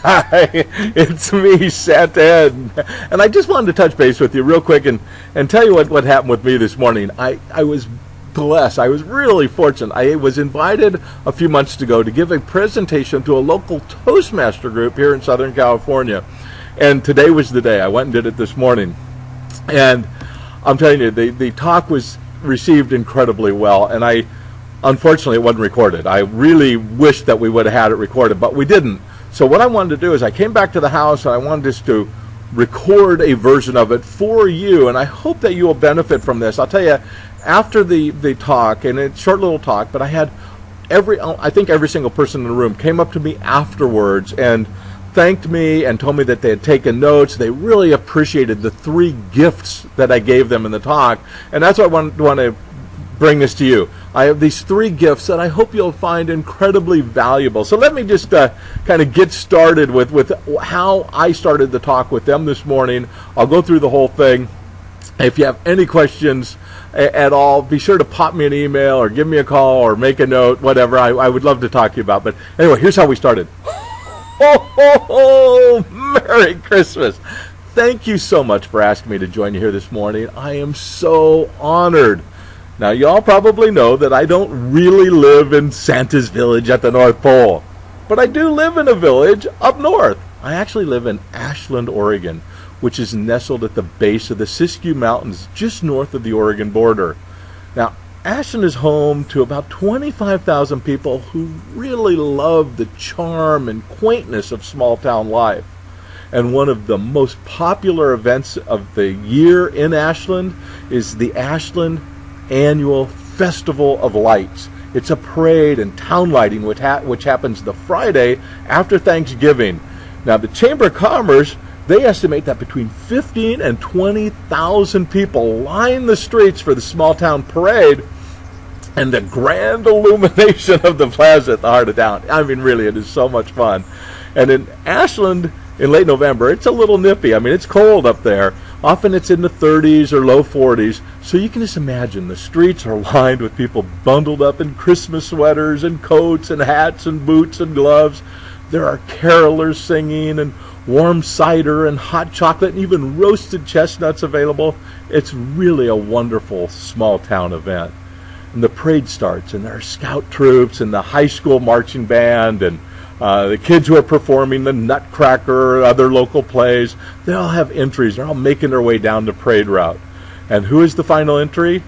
Hi, it's me, Santa Ed. And I just wanted to touch base with you real quick and tell you what happened with me this morning. I was blessed. I was really fortunate. I was invited a few months ago to give a presentation to a local Toastmaster group here in Southern California. And today was the day. I went and did it this morning. And I'm telling you, the talk was received incredibly well. And unfortunately, it wasn't recorded. I really wish that we would have had it recorded, but we didn't. So what I wanted to do is I came back to the house and I wanted just to record a version of it for you, and I hope that you will benefit from this. I'll tell you, after the talk, and it's a short little talk, but I think every single person in the room came up to me afterwards and thanked me and told me that they had taken notes. They really appreciated the 3 gifts that I gave them in the talk, and that's why I want to bring this to you. I have these 3 gifts that I hope you'll find incredibly valuable. So let me just kind of get started with how I started the talk with them this morning. I'll go through the whole thing. If you have any questions at all, be sure to pop me an email or give me a call or make a note, whatever. I would love to talk to you about. But anyway, here's how we started. Oh, Merry Christmas. Thank you so much for asking me to join you here this morning. I am so honored. Now, y'all probably know that I don't really live in Santa's village at the North Pole, but I do live in a village up north. I actually live in Ashland, Oregon, which is nestled at the base of the Siskiyou Mountains, just north of the Oregon border. Now, Ashland is home to about 25,000 people who really love the charm and quaintness of small town life. And one of the most popular events of the year in Ashland is the Ashland Annual Festival of Lights. It's a parade and town lighting which happens the Friday after Thanksgiving. Now, the Chamber of Commerce, they estimate that between 15 and 20,000 people line the streets for the small town parade and the grand illumination of the plaza at the heart of town. I mean, really, it is so much fun. And in Ashland, in late November, it's a little nippy. I mean, it's cold up there. Often it's in the 30s or low 40s. So you can just imagine the streets are lined with people bundled up in Christmas sweaters and coats and hats and boots and gloves. There are carolers singing and warm cider and hot chocolate and even roasted chestnuts available. It's really a wonderful small town event. And the parade starts, and there are scout troops and the high school marching band and the kids who are performing the Nutcracker or other local plays. They all have entries. They're all making their way down the parade route. And who is the final entry?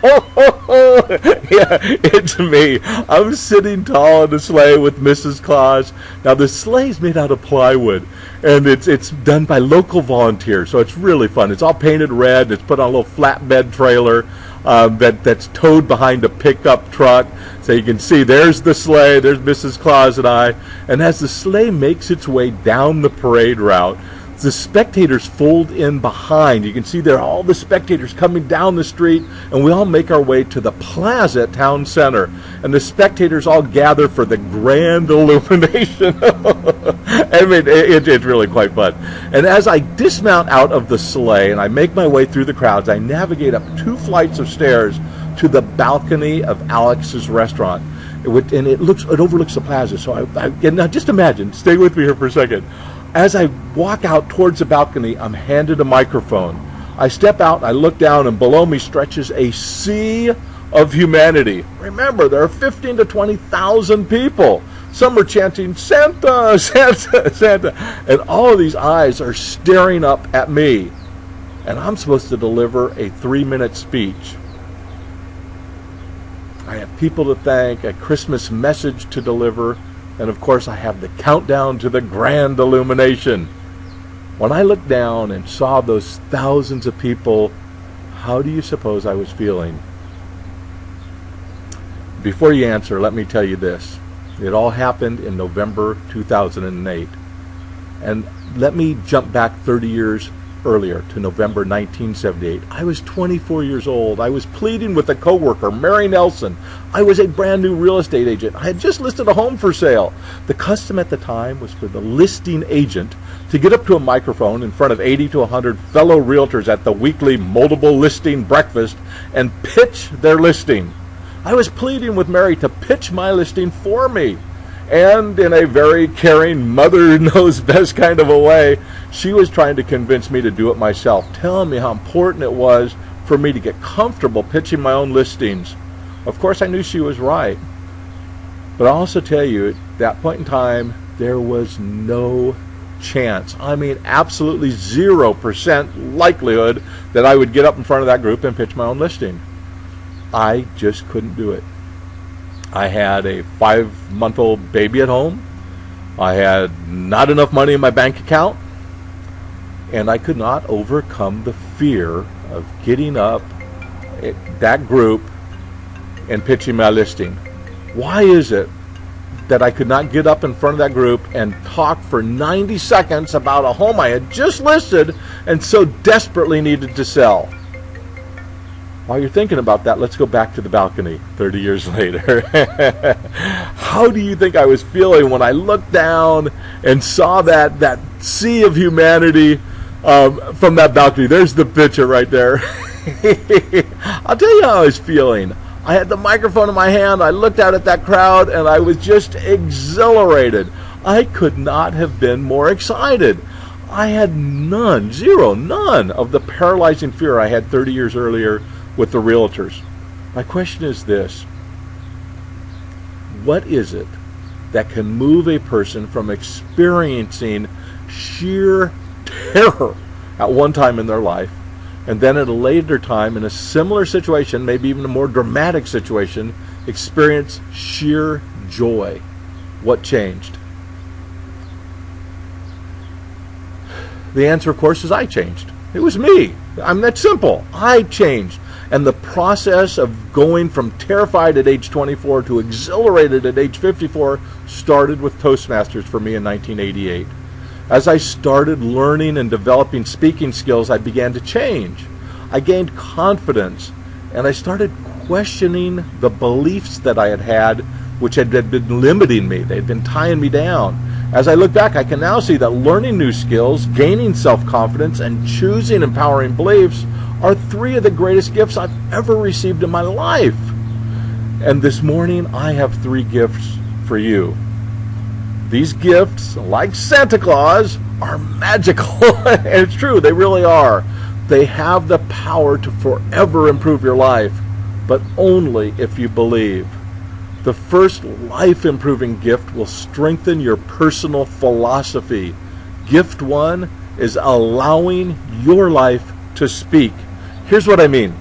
Yeah, it's me. I'm sitting tall in the sleigh with Mrs. Claus. Now, the sleigh's made out of plywood, and it's done by local volunteers, so it's really fun. It's all painted red. It's put on a little flatbed trailer that's towed behind a pickup truck. So you can see there's the sleigh, there's Mrs. Claus and I. And as the sleigh makes its way down the parade route, the spectators fold in behind. You can see there are all the spectators coming down the street, and we all make our way to the plaza at Town Center. And the spectators all gather for the grand illumination. I mean, it's really quite fun. And as I dismount out of the sleigh and I make my way through the crowds, I navigate up 2 flights of stairs to the balcony of Alex's restaurant. And it overlooks the plaza. So now just imagine, stay with me here for a second. As I walk out towards the balcony, I'm handed a microphone. I step out, I look down, and below me stretches a sea of humanity. Remember, there are 15 to 20,000 people. Some are chanting, Santa, Santa, Santa. And all of these eyes are staring up at me. And I'm supposed to deliver a 3-minute speech. I have people to thank, a Christmas message to deliver, and of course I have the countdown to the grand illumination. When I looked down and saw those thousands of people, how do you suppose I was feeling? Before you answer, let me tell you this. It all happened in November 2008. And let me jump back 30 years earlier to November 1978. I was 24 years old. I was pleading with a coworker, Mary Nelson. I was a brand new real estate agent. I had just listed a home for sale. The custom at the time was for the listing agent to get up to a microphone in front of 80 to 100 fellow realtors at the weekly multiple listing breakfast and pitch their listing. I was pleading with Mary to pitch my listing for me. And in a very caring, mother knows best kind of a way, she was trying to convince me to do it myself, telling me how important it was for me to get comfortable pitching my own listings. Of course, I knew she was right. But I'll also tell you, at that point in time, there was no chance. I mean, absolutely 0% likelihood that I would get up in front of that group and pitch my own listing. I just couldn't do it. I had a 5-month-old baby at home. I had not enough money in my bank account. And I could not overcome the fear of getting up at that group and pitching my listing. Why is it that I could not get up in front of that group and talk for 90 seconds about a home I had just listed and so desperately needed to sell? While you're thinking about that, let's go back to the balcony 30 years later. How do you think I was feeling when I looked down and saw that sea of humanity from that balcony? There's the picture right there. I'll tell you how I was feeling. I had the microphone in my hand. I looked out at that crowd, and I was just exhilarated. I could not have been more excited. I had none of the paralyzing fear I had 30 years earlier with the realtors. My question is this: what is it that can move a person from experiencing sheer terror at one time in their life, and then at a later time in a similar situation, maybe even a more dramatic situation, experience sheer joy? What changed? The answer, of course, is I changed. It was me. I'm that simple. I changed. And the process of going from terrified at age 24 to exhilarated at age 54 started with Toastmasters for me in 1988. As I started learning and developing speaking skills, I began to change. I gained confidence, and I started questioning the beliefs that I had, which had been limiting me. They'd been tying me down. As I look back, I can now see that learning new skills, gaining self-confidence, and choosing empowering beliefs are 3 of the greatest gifts I've ever received in my life. And this morning, I have 3 gifts for you. These gifts, like Santa Claus, are magical. And it's true, they really are. They have the power to forever improve your life, but only if you believe. The first life-improving gift will strengthen your personal philosophy. Gift 1 is allowing your life to speak. Here's what I mean.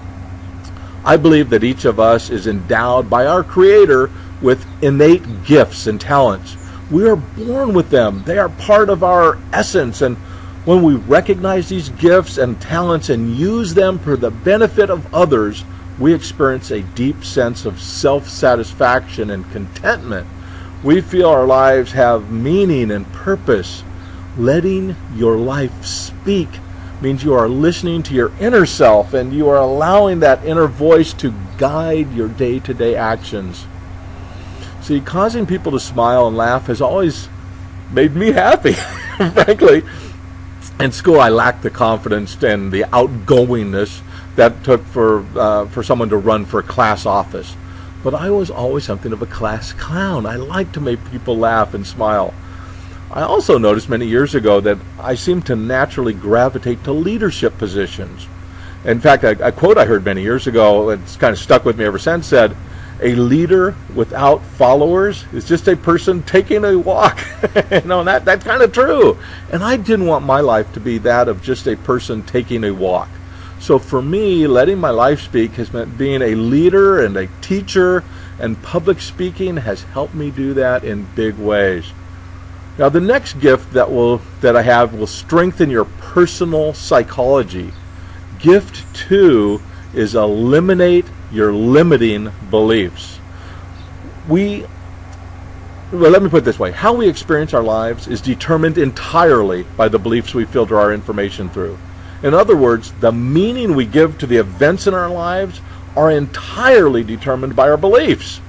I believe that each of us is endowed by our Creator with innate gifts and talents. We are born with them. They are part of our essence. And when we recognize these gifts and talents and use them for the benefit of others, we experience a deep sense of self-satisfaction and contentment. We feel our lives have meaning and purpose. Letting your life speak means you are listening to your inner self, and you are allowing that inner voice to guide your day-to-day actions. See, causing people to smile and laugh has always made me happy. Frankly, in school I lacked the confidence and the outgoingness that took for someone to run for a class office. But I was always something of a class clown. I liked to make people laugh and smile. I also noticed many years ago that I seemed to naturally gravitate to leadership positions. In fact, a quote I heard many years ago, it's kind of stuck with me ever since, said, "A leader without followers is just a person taking a walk." That's kind of true. And I didn't want my life to be that of just a person taking a walk. So for me, letting my life speak has meant being a leader and a teacher, and public speaking has helped me do that in big ways. Now, the next gift that I have will strengthen your personal psychology. Gift 2 is eliminate your limiting beliefs. Let me put it this way. How we experience our lives is determined entirely by the beliefs we filter our information through. In other words, the meaning we give to the events in our lives are entirely determined by our beliefs.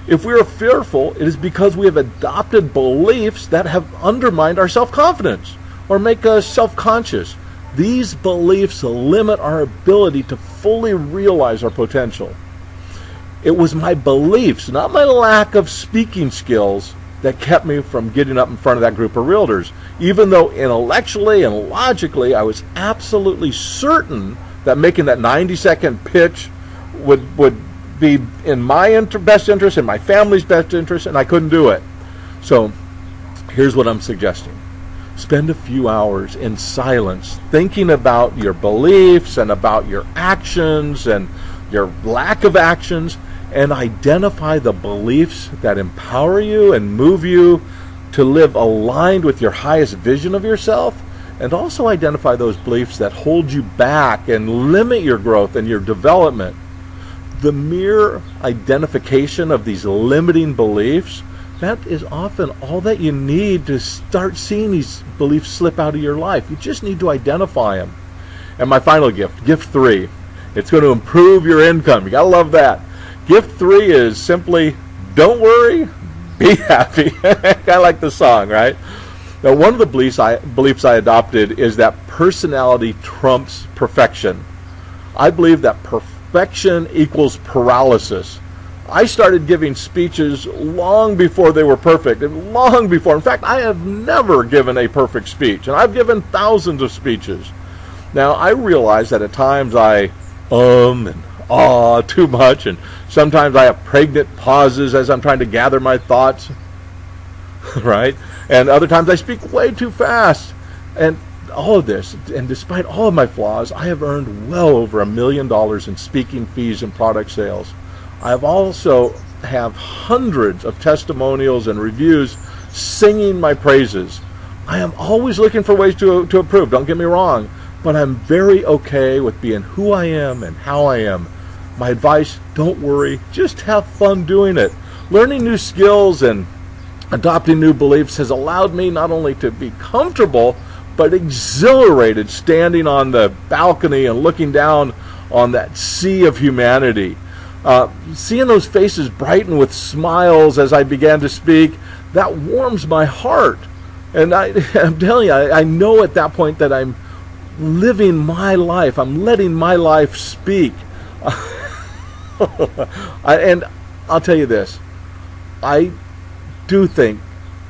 If we are fearful, it is because we have adopted beliefs that have undermined our self-confidence or make us self-conscious. These beliefs limit our ability to fully realize our potential. It was my beliefs, not my lack of speaking skills, that kept me from getting up in front of that group of realtors. Even though intellectually and logically I was absolutely certain that making that 90-second pitch would be in my best interest, in my family's best interest, and I couldn't do it. So here's what I'm suggesting. Spend a few hours in silence thinking about your beliefs and about your actions and your lack of actions, and identify the beliefs that empower you and move you to live aligned with your highest vision of yourself, and also identify those beliefs that hold you back and limit your growth and your development. The mere identification of these limiting beliefs, that is often all that you need to start seeing these beliefs slip out of your life. You just need to identify them. And my final gift, gift 3, it's going to improve your income. You got to love that. Gift 3 is simply, don't worry, be happy. Kind of like the song, right? Now, one of the beliefs I adopted is that personality trumps perfection. I believe that perfection equals paralysis. I started giving speeches long before they were perfect, and long before. In fact, I have never given a perfect speech, and I've given thousands of speeches. Now, I realize that at times I and too much, and sometimes I have pregnant pauses as I'm trying to gather my thoughts, right? And other times I speak way too fast. And all of this, and despite all of my flaws, I have earned well over $1 million in speaking fees and product sales. I have also have hundreds of testimonials and reviews singing my praises. I am always looking for ways to improve, don't get me wrong, but I'm very okay with being who I am and how I am. My advice, don't worry, just have fun doing it. Learning new skills and adopting new beliefs has allowed me not only to be comfortable, but exhilarated standing on the balcony and looking down on that sea of humanity. Seeing those faces brighten with smiles as I began to speak, that warms my heart. And I'm telling you, I know at that point that I'm living my life. I'm letting my life speak. And I'll tell you this, I do think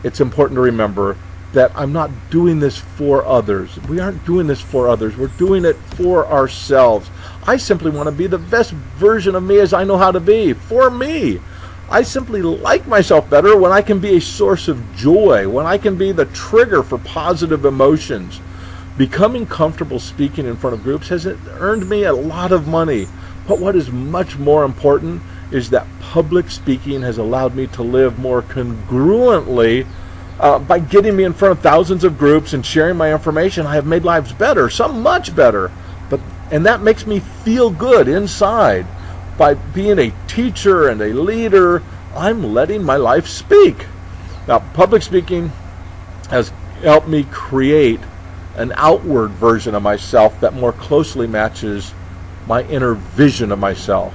it's important to remember that I'm not doing this for others. We aren't doing this for others. We're doing it for ourselves. I simply want to be the best version of me as I know how to be, for me. I simply like myself better when I can be a source of joy, when I can be the trigger for positive emotions. Becoming comfortable speaking in front of groups has earned me a lot of money. But what is much more important is that public speaking has allowed me to live more congruently. By getting me in front of thousands of groups and sharing my information, I have made lives better, some much better. And that makes me feel good inside. By being a teacher and a leader, I'm letting my life speak. Now, public speaking has helped me create an outward version of myself that more closely matches my inner vision of myself.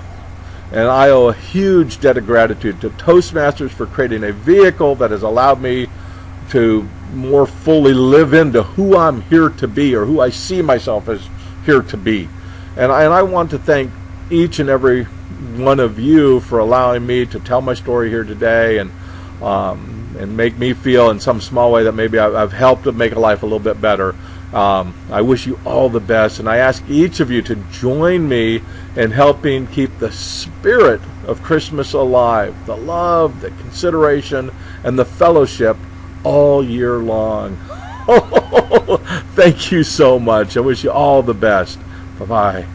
And I owe a huge debt of gratitude to Toastmasters for creating a vehicle that has allowed me to more fully live into who I'm here to be, or who I see myself as here to be. And I want to thank each and every one of you for allowing me to tell my story here today, and make me feel in some small way that maybe I've helped to make a life a little bit better. I wish you all the best, and I ask each of you to join me in helping keep the spirit of Christmas alive, the love, the consideration, and the fellowship all year long. Thank you so much. I wish you all the best. Bye-bye.